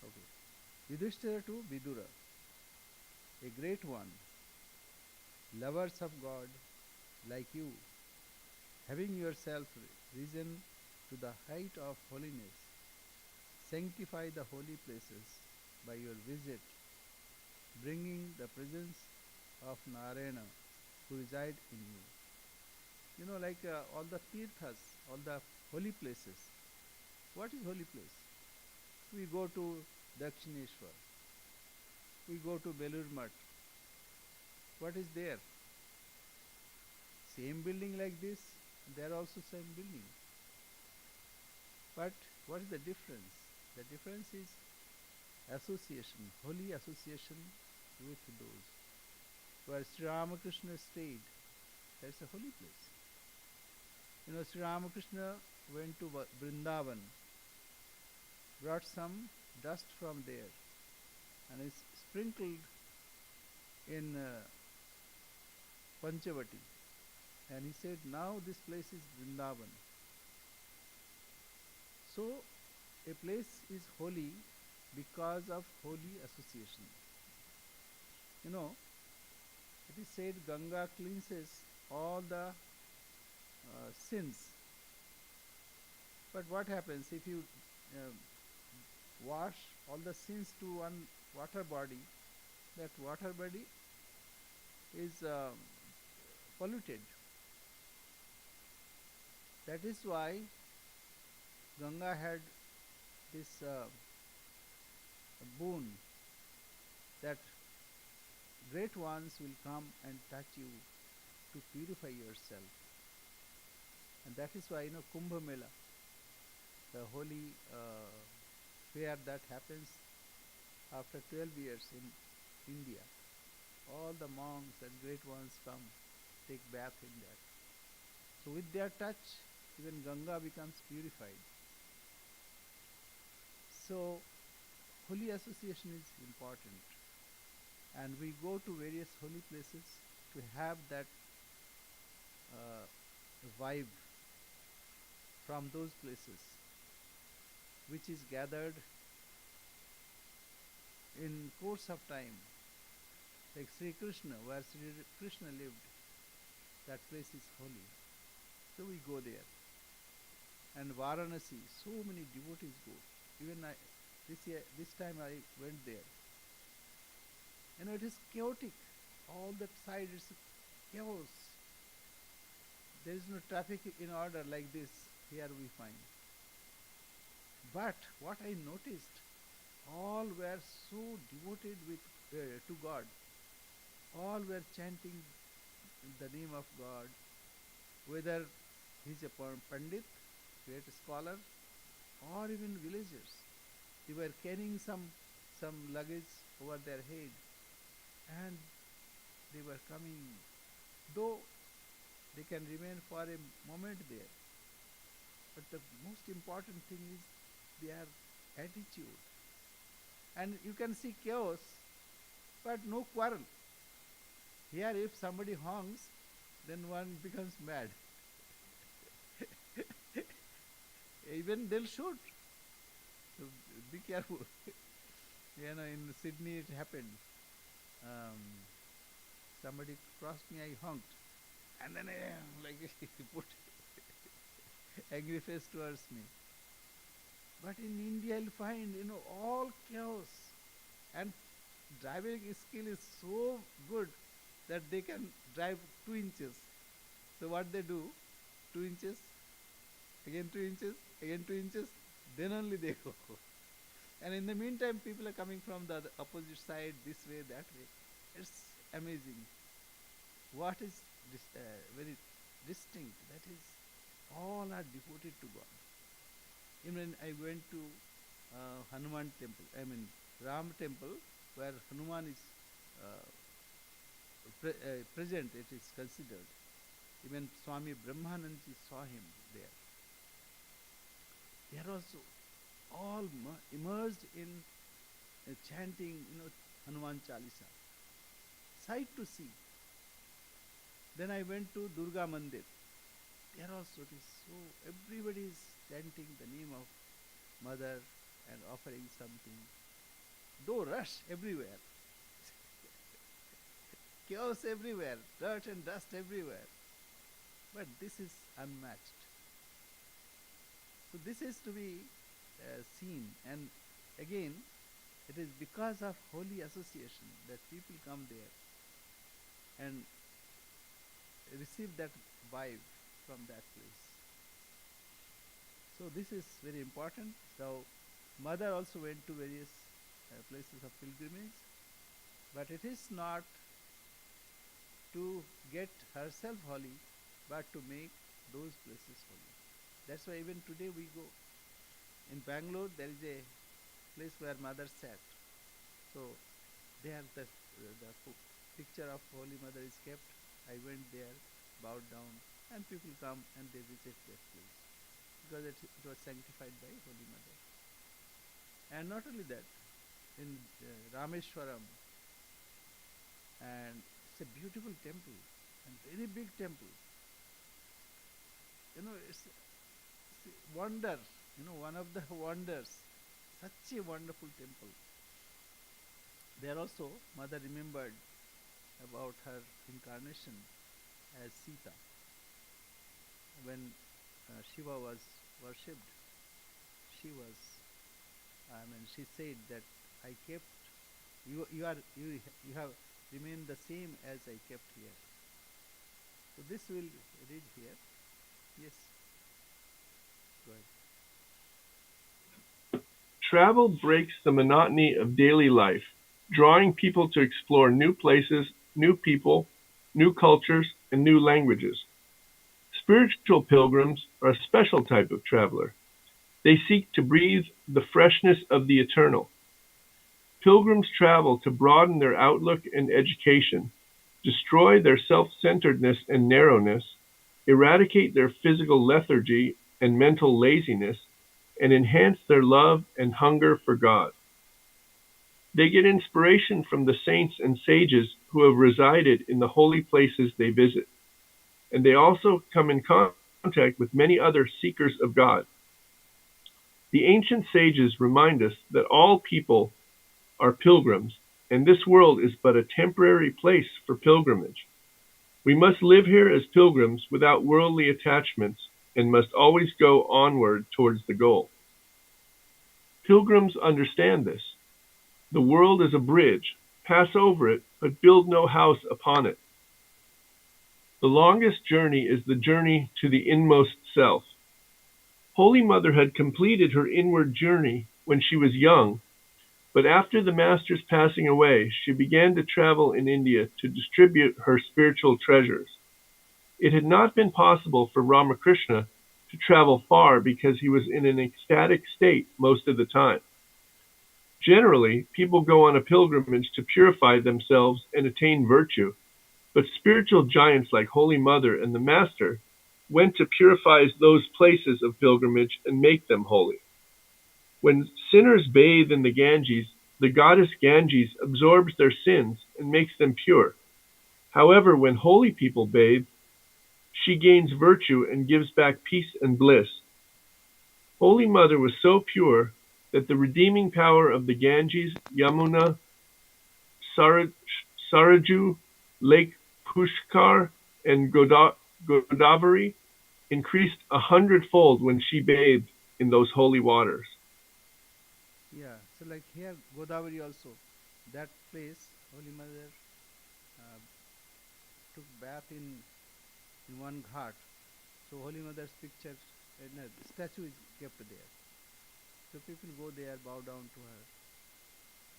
Okay. Yudhishthira to Vidura, a great one, lovers of God like you, having yourself risen to the height of holiness, Sanctify the holy places by your visit, bringing the presence of Narayana who reside in you. You know, like all the tirthas, all the holy places. What is holy place? We go to Dakshineshwar, we go to Belur Math. What is there? Same building like this, there also same building. But what is the difference? The difference is association, holy association with those. Where Sri Ramakrishna stayed, that's a holy place. You know, Sri Ramakrishna went to Vrindavan, brought some dust from there, and is sprinkled in Panchavati. And he said, now this place is Vrindavan. So, a place is holy because of holy association. You know, it is said Ganga cleanses all the sins. But what happens if you wash all the sins to one water body? That water body is polluted. That is why Ganga had this boon that great ones will come and touch you to purify yourself. And that is why, you know, Kumbh Mela, the holy fair that happens after 12 years in India. All the monks and great ones come, take bath in that. So with their touch, even Ganga becomes purified. So holy association is important. And we go to various holy places to have that vibe from those places, which is gathered in course of time. Like Sri Krishna, where Sri Krishna lived, that place is holy. So we go there. And Varanasi, so many devotees go. Even this time I went there. You know, it is chaotic. All that side is chaos. There is no traffic in order like this here we find. But what I noticed, all were so devoted to God. All were chanting the name of God, whether he's a pandit, great scholar, or even villagers. They were carrying some luggage over their head, and they were coming, though they can remain for a moment there. But the most important thing is their attitude. And you can see chaos, but no quarrel. Here if somebody honks, then one becomes mad. Even they'll shoot. So be careful. You know, in Sydney it happened. Somebody crossed me, I honked. And then like he put angry face towards me. But in India you'll find, you know, all chaos. And driving skill is so good that they can drive 2 inches. So what they do, 2 inches, again 2 inches, again 2 inches, then only they go. And in the meantime, people are coming from the opposite side, this way, that way. It's amazing. What is very distinct, that is, all are devoted to God. Even I went to Hanuman temple, Ram temple, where Hanuman is present, it is considered. Even Swami Brahmananji saw him there. They are also all immersed in chanting, you know, Hanuman Chalisa. Sight to see. Then I went to Durga Mandir. There also it is so, everybody is chanting the name of Mother and offering something. Though rush everywhere. Chaos everywhere, dirt and dust everywhere. But this is unmatched. So this is to be seen. And again, it is because of holy association that people come there and receive that vibe from that place. So this is very important. So mother also went to various places of pilgrimage, but it is not to get herself holy, but to make those places holy. That's why even today we go. In Bangalore, there is a place where mother sat. So there the picture of Holy Mother is kept. I went there, bowed down, and people come and they visit that place because it was sanctified by Holy Mother. And not only that, in Rameshwaram, and it's a beautiful temple and very big temple. It's a wonder. One of the wonders. Such a wonderful temple. There also, Mother remembered about her incarnation as Sita. When Shiva was worshipped, she said that I kept you have remained the same as I kept here. So this will read here. Yes. Go ahead. Travel breaks the monotony of daily life, drawing people to explore new places, new people, new cultures, and new languages. Spiritual pilgrims are a special type of traveler. They seek to breathe the freshness of the eternal. Pilgrims travel to broaden their outlook and education, destroy their self-centeredness and narrowness, eradicate their physical lethargy and mental laziness, and enhance their love and hunger for God. They get inspiration from the saints and sages who have resided in the holy places they visit, and they also come in contact with many other seekers of God. The ancient sages remind us that all people are pilgrims, and this world is but a temporary place for pilgrimage. We must live here as pilgrims without worldly attachments and must always go onward towards the goal. Pilgrims understand this. The world is a bridge. Pass over it, but build no house upon it. The longest journey is the journey to the inmost self. Holy Mother had completed her inward journey when she was young, but after the Master's passing away, she began to travel in India to distribute her spiritual treasures. It had not been possible for Ramakrishna to travel far because he was in an ecstatic state most of the time. Generally, people go on a pilgrimage to purify themselves and attain virtue, but spiritual giants like Holy Mother and the Master went to purify those places of pilgrimage and make them holy. When sinners bathe in the Ganges, the goddess Ganges absorbs their sins and makes them pure. However, when holy people bathe, she gains virtue and gives back peace and bliss. Holy Mother was so pure that the redeeming power of the Ganges, Yamuna, Saraju, Lake Pushkar, and Godavari increased 100-fold when she bathed in those holy waters. Yeah, so like here, Godavari also, that place, Holy Mother took bath in one ghat. So Holy Mother's picture and a statue is kept there. So people go there, bow down to her.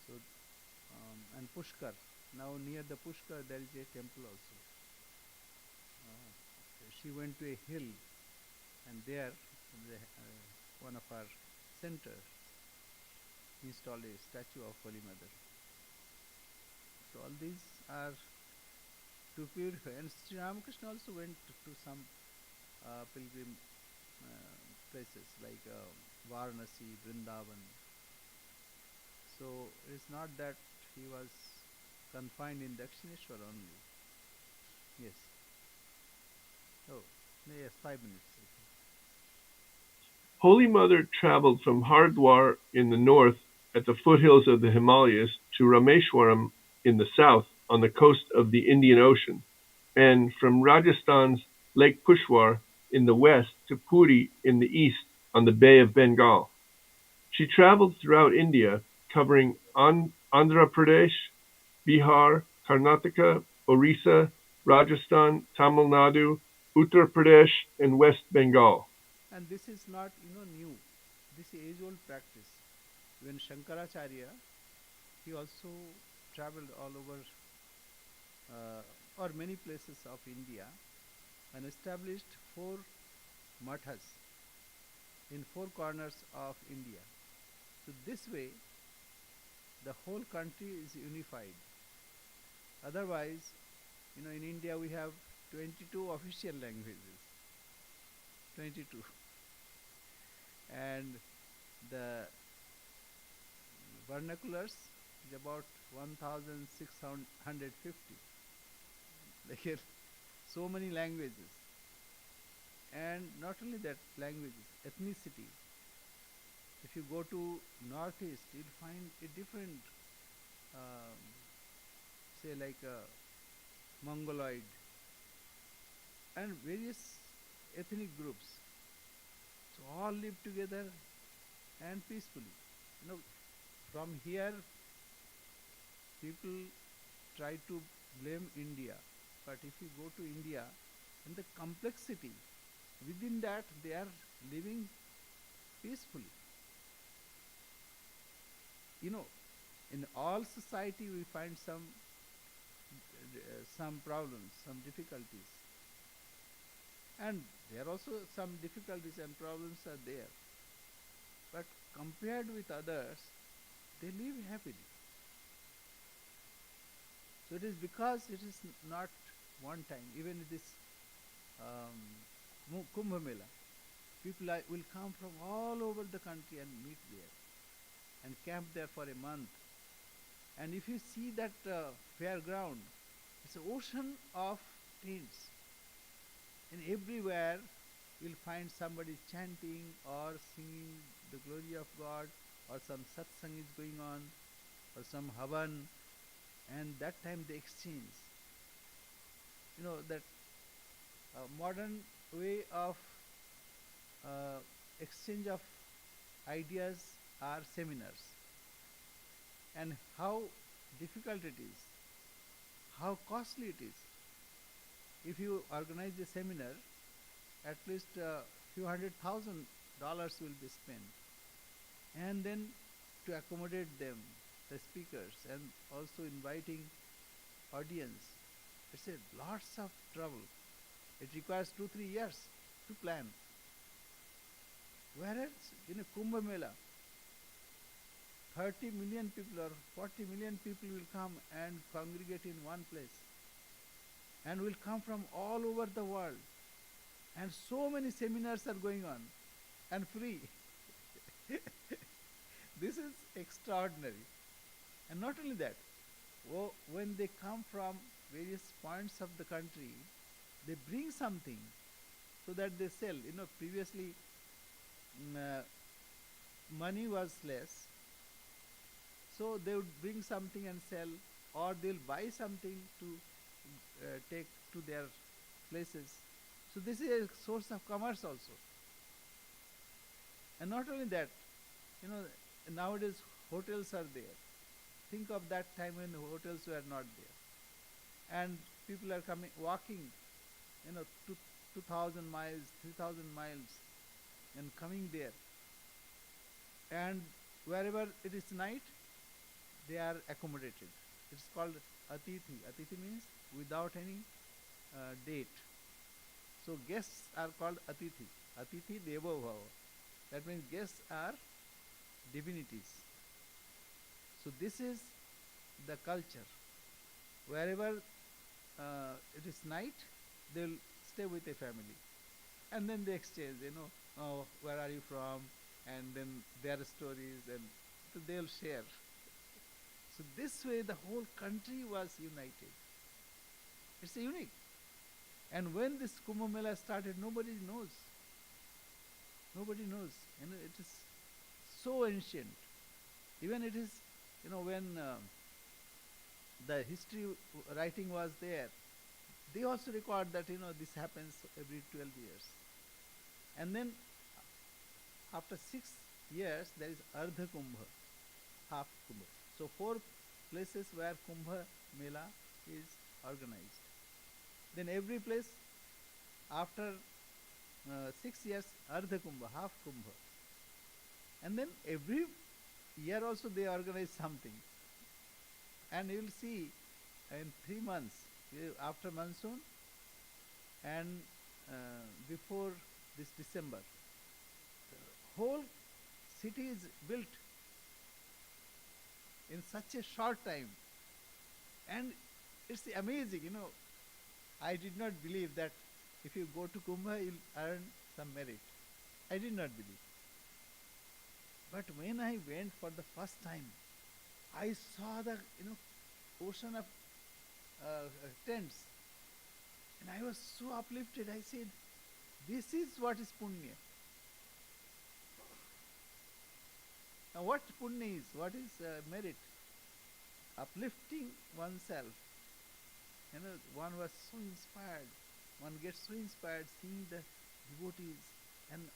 So and Pushkar. Now near the Pushkar there is a temple also. She went to a hill, and there one of our centers installed a statue of Holy Mother. So all these are to purify. And Sri Ramakrishna also went to some pilgrim places like Varanasi, Vrindavan. So it's not that he was confined in Dakshineshwar only. Yes. Oh, yes, 5 minutes. Holy Mother traveled from Hardwar in the north at the foothills of the Himalayas to Rameshwaram in the south on the coast of the Indian Ocean, and from Rajasthan's Lake Pushkar in the west to Puri in the east on the Bay of Bengal. She traveled throughout India, covering Andhra Pradesh, Bihar, Karnataka, Orissa, Rajasthan, Tamil Nadu, Uttar Pradesh, and West Bengal. And this is not, new. This is age-old practice. When Shankaracharya, he also traveled all over or many places of India and established four mathas in four corners of India. So this way, the whole country is unified. Otherwise, in India we have 22 official languages, 22, and the vernaculars is about 1,650. Like so many languages, and not only that, languages, ethnicity. If you go to northeast, you'll find a different, um, say like a Mongoloid and various ethnic groups. So all live together and peacefully. From here, people try to blame India, but if you go to India, and the complexity within that, they are living peacefully. In all society we find some problems, some difficulties, and there are also some difficulties and problems are there. But compared with others, they live happily. So it is because it is not one time. Even this Kumbh Mela, people will come from all over the country and meet there and camp there for a month. And if you see that fairground, it's an ocean of tents. And everywhere you'll find somebody chanting or singing the glory of God, or some satsang is going on, or some havan, and that time they exchange. That modern way of exchange of ideas are seminars. And how difficult it is, how costly it is. If you organize a seminar, at least a few $100,000 will be spent. And then to accommodate them, the speakers, and also inviting audience, it's a lots of trouble. It requires 2-3 years to plan. Whereas in a Kumbh Mela, 30 million people or 40 million people will come and congregate in one place, and will come from all over the world, and so many seminars are going on and free. This is extraordinary. And not only that, when they come from various points of the country, they bring something so that they sell. Previously money was less, so they would bring something and sell, or they'll buy something to take to their places. So this is a source of commerce also. And not only that, nowadays hotels are there. Think of that time when hotels were not there. And people are coming, walking, 2,000 miles, 3,000 miles, and coming there. And wherever it is night, they are accommodated. It's called atithi. Atithi means without any date. So guests are called atithi. Atithi devo bhava. That means guests are divinities. So this is the culture. Wherever it is night, they'll stay with a family. And then they exchange, oh, where are you from? And then their stories, and so they'll share. So this way the whole country was united. It's unique. And when this Kumbh Mela started, nobody knows. Nobody knows. It is so ancient. Even it is, when the history writing was there, they also record that, this happens every 12 years. And then after 6 years there is Ardha Kumbha, half Kumbha. So 4 places where Kumbha Mela is organized. Then every place after 6 years Ardha Kumbha, half Kumbha. And then every year also they organize something. And you will see in 3 months after monsoon and before this December, the whole city is built in such a short time. And it's amazing, I did not believe that if you go to Kumbh, you'll earn some merit. I did not believe. But when I went for the first time, I saw the ocean of tents, and I was so uplifted. I said, "This is what is punya." Now, what punya is? What is merit? Uplifting oneself. One was so inspired. One gets so inspired seeing the devotees, and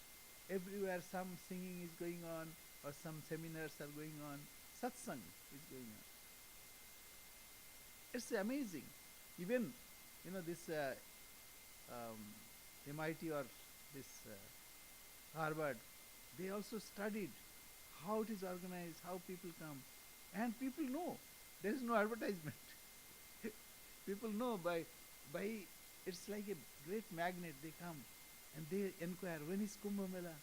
everywhere some singing is going on, or some seminars are going on, satsang is going on. It's amazing. Even this MIT or this Harvard, they also studied how it is organized, how people come, and people know. There is no advertisement. People know by it's like a great magnet. They come and they inquire, when is Kumbh Mela?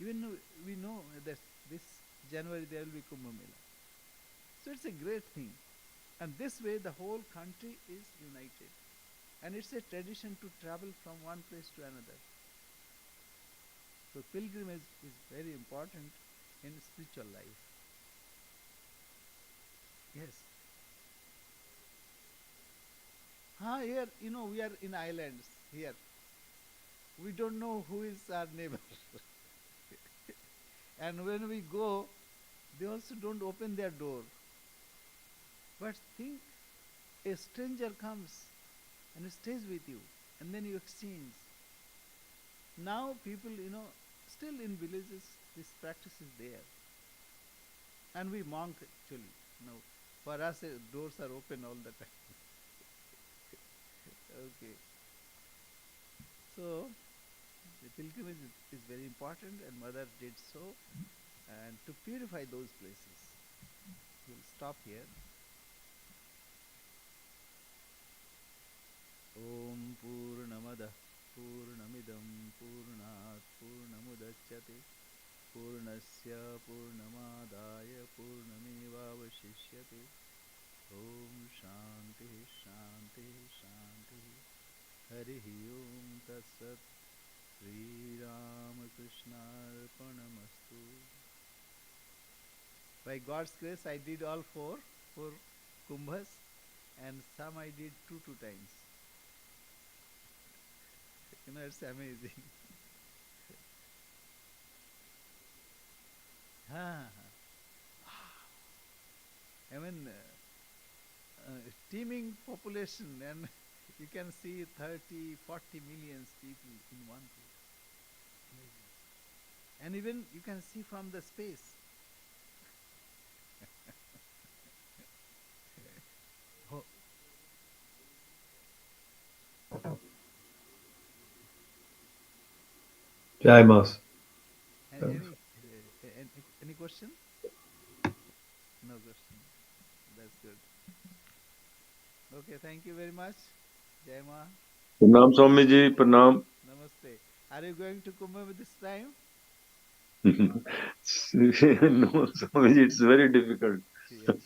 Even though we know that this January there will be Kumbh Mela. So it's a great thing. And this way the whole country is united. And it's a tradition to travel from one place to another. So pilgrimage is very important in spiritual life. Yes. Here, we are in islands here. We don't know who is our neighbor. And when we go, they also don't open their door. But think, a stranger comes and stays with you, and then you exchange. Now people, still in villages, this practice is there. And we monk actually. For us, doors are open all the time. Okay. So, the pilgrimage is very important, and Mother did so, and to purify those places. We'll stop here. Om Purnamada Purnamidam Purnat Purnamudachyate Purnasya Purnamadaya Purnamevavashishyate. Om Shanti Shanti Shanti. Hari Om Tat Sat. Sri Ramakrishna Arpanamastu. By God's grace, I did all four kumbhas, and some I did two times. It's amazing. I mean, teeming population, and you can see 30, 40 million people in one place. Amazing. And even you can see from the space. Oh. Jai Mas. Any question? No question. That's good. Okay, thank you very much. Jai Ma. Pranam Swami Ji, Pranam. Namaste. Are you going to Kumbh this time? No, Swami Ji, it's very difficult. Yeah. Okay.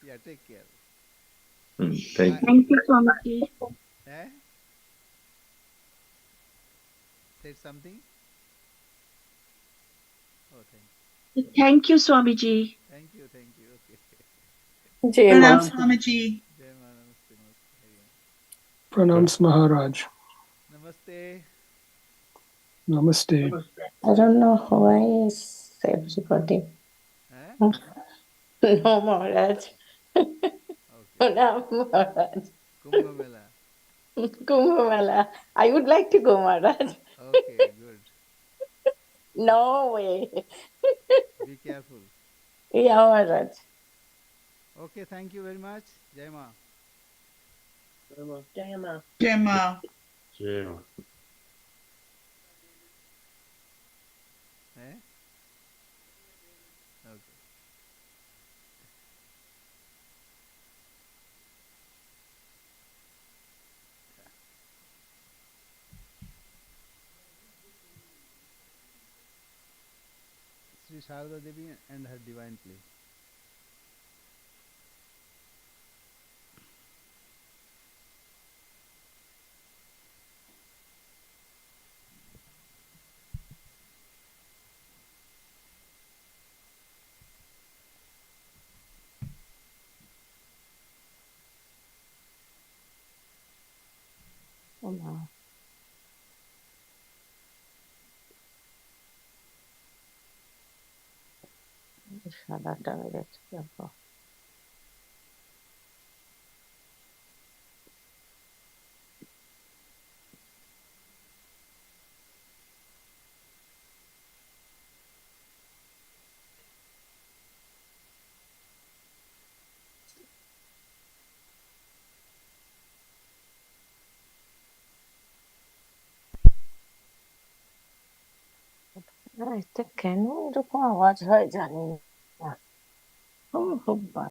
Yeah, take care. Thank you. Thank you, Swamiji. Eh? Said something? Oh, thank you. Thank you, Swamiji. Thank you. Okay. Jai Pranam, Ma. Swamiji. Jai Ma, namaste, namaste. Pranams Maharaj. Namaste. Namaste. I don't know why is everybody. Eh? No, Maharaj. Okay. No, Maharaj. Kumbh Mela. Kumbh Mela. I would like to go, Maharaj. Okay, good. No way. Be careful. Yeah, Maharaj. Okay, thank you very much. Jai Ma. Jayama. Gemma. Eh? Okay. Sri Sarada Devi and her divine play. Oma. Sarada গেছে দেখো। এতে কেন এরকম আওয়াজ হয় জানি না। খুব